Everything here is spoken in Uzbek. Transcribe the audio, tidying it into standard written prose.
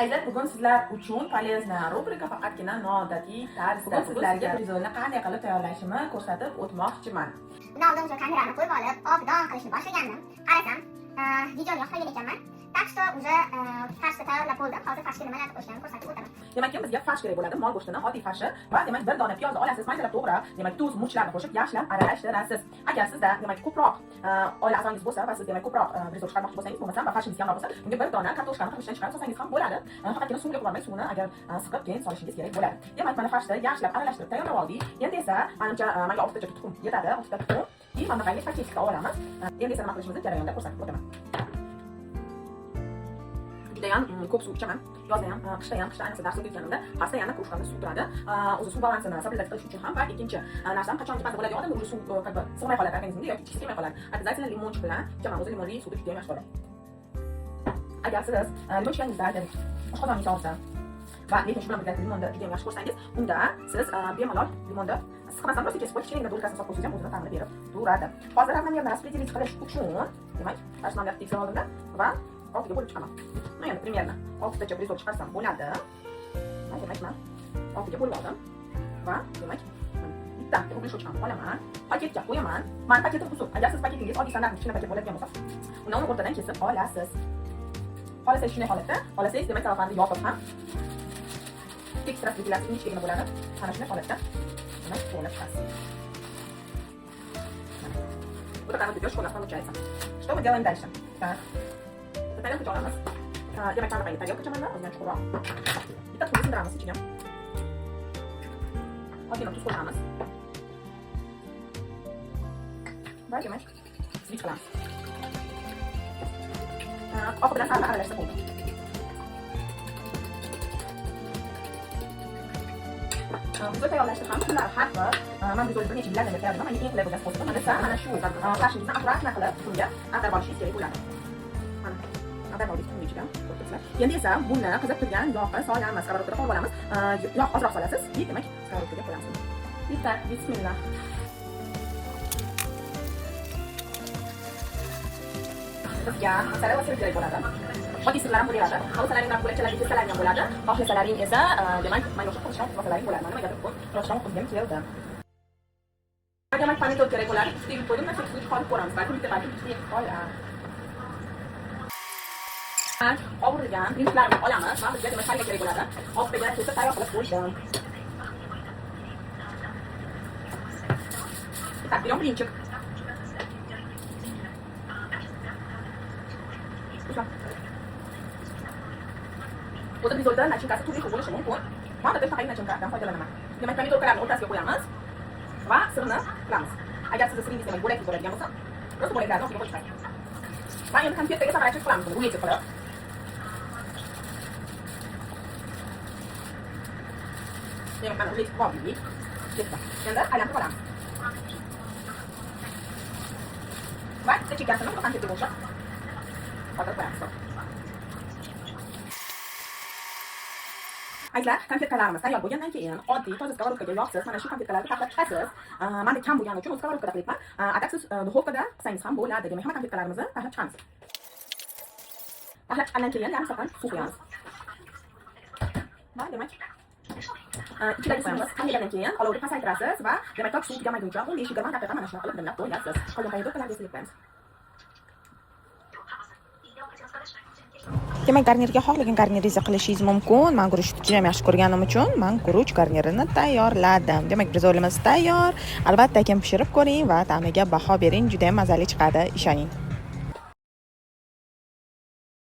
Agar bugun sizlar uchun polezna rubrika faqatgina noodatiy tarzda sizlarga brizolni qanday qilib tayyorlashimni ko'rsatib o'tmoqchiman. Bundan oldin o'sha kamerani qo'yib olib, obdon qilishni boshlagandim. Qarasam, videoni yoqlagan ekanman. Так что уже farshni tayyorlab bo'ldim. Hozir farshga nimalarni qo'shganimni ko'rsatib o'taman. Demak, bizga farsh kerak bo'ladi. Mol go'shtini oddiy farshi va demak bir dona piyozni olasiz, maydalab to'g'rab, demak tuz, murchlarni qo'shib yaxshilab aralashtirasiz. Agar sizda demak ko'proq oila a'zongiz bo'lsa va siz demak ko'proq brizol chiqarmoqchi bo'lsangiz, bo'lmasam va farshingiz kamroq bo'lsa, unga bir dona kartoshkani qilishdan chiqarib solsangiz ham bo'ladi. Faqatgina suvga qo'yib suvni agar siqib keyin solishingiz kerak bo'ladi. Demak, mana farshni yaxshilab aralashtirib tayyorlab oldik. Endi esa menimcha menga 6 ta tuxum yetadi, 6 ta tuxum. Keyin mana bunday paketikda olamiz. Endi esa nima qilishimizni jarayonda ko'rsatib o'taman. Judayam ko'p suv ichaman. Yozda ham, qishda ham, ayniqsa dars o'tayotganimda pastda yana krujkani suv turadi. O'zi suv balansini stabilizatsiya qilish uchun ham va ikkinchi narsam qachonki pasta bo'ladigan odamda o'zi suv sig'may qoladi organizmga yoki kichikmay qoladi. Обязательно limonchik bilan ichaman. O'zi limonli suvni juda yaxshi ko'raman. Agar siz limon ichganingizda oshqozoningiz og'risa va lekin shu bilan birga limonni juda yaxshi ko'rsangiz, unda siz bemalol limonni siqmasdan просто kesib qo'yib kichkina do'lkasini solib qo'ysangiz ham o'zini ta'mini berib turadi. Hozir ravnomерно распределить qilish uchun, demak, tashlangan tekstil oldimda va oltiga bo'lib chiqaman. Mana endi примерно 6 tacha brizol chiqarsam bo'ladi. Demak, men 6ga bo'lib oldim va demak, bitta rubishkochkani olaman, paketga qo'yaman. Men paketim usul. Agar siz paketingiz oddiy standart kichkina paket bo'ladigan bo'lsa, uni o'rtadan kesib olasiz. Xohlasangiz shunday holatda, xohlasangiz demak talafanni yopib ham ekstra belgilasi ingichkagina bo'ladi. Mana shunday holatda demak to'g'rilab chiqasiz. Вот такая вот идёшка у нас получается. Что мы делаем дальше? Так. Тарелку olamiz. Demak, mana bunday tarelka chamanlar, o'zidan chuqurroq. Bitta tuzni sindiramiz ichiga. Ozgina tuz qo'yamiz. Va demak, switch qilamiz. Oq bilan sarni aralashtirib bo'ldi. Brizol tayyorlashda ham shunlar har bir men brizol bir necha yillardan beri tayyorlayman. Menga eng qulay bo'lgan sport mana shu farshingizni akkuratna qilib bunga ag'darib olishingiz kerak bo'ladi. Mana ag'darib oldik bunga ichiga. Endi esa buni qizib turgan yog'ga solamiz. Skarotkada qo'yib olamiz. Yog' ozroq solasiz. Demak, skarokaga qo'yamiz. Bitta, bismillah. Bizga masala va sir kerak bo'ladi. Oddiy sirlar ham bo'laveradi. Xohlasalaring ham bo'ladi, desalaring ham bo'ladi. Xohlasalaring esa, demak, mana shu qo'shib xohlasalaring bo'ladi. Mana gapirib qo'y. Roshdan qilgim keldi. Demak, pomidor kerak bo'ladi. Ustiga qo'ydim, men suvni qolib ko'ramiz. Balki bitta ustiga qo'yamiz. Qovurilgan pirinchlarni olamiz va bizga demak shanga kerak bo'ladi. Ostiga kesib tayyor qilib qo'ydim. Tak, берем блинчик. O'ta brizolda nachinkasi turli xil bo'lishi mumkin. Men bitta faqat nachinkadan foydalanaman. Demak, pomidorlarni o'rtasiga qo'yamiz va sirni qilamiz. Agar siz siringiz demak bo'lak bo'ladigan bo'lsa, o'sha bo'laklarni ustiga qo'yib chiqing. Va endi konfetdagi safarachik qilamiz, ruletик qilib. Demak, mana ruletик bordik. Ketdi. Endi aylantirib olamiz. Va chekasini konfetga qo'shib qoldirib qo'yamiz. Agar konfetkalarimiz tayyor bo'lgandan keyin oddiy toza skarokaga yog'siz mana shu konfetkalarni taxlab chiqasiz. Menda kam bo'lgani uchun skarotkada qilyapman. Agar siz duxovkada qilsangiz ham bo'ladi. Demak, hamma konfetkalarimizni taxlab chiqamiz. Taxlab chiqqandan keyin yarim soatdan suv quyamiz. Va demak, ichidagi suvimiz qaynagandan keyin olovni pasaytirasiz va demak, tok suv tugamagunicha 15-20 daqiqa mana shunday qilib dimlab qo'yasiz. Qolgan pomidorlarni esa yupamiz. Demak, garnirga xohlagan garniringizni qilishingiz mumkin. Men guruchni juda ham yaxshi ko'rganim uchun men guruch garnirini tayyorladim. Demak, brizolimiz tayyor. Albatta, kim pishirib ko'ring va ta'miga baho bering. Juda ham mazali chiqadi, ishoning.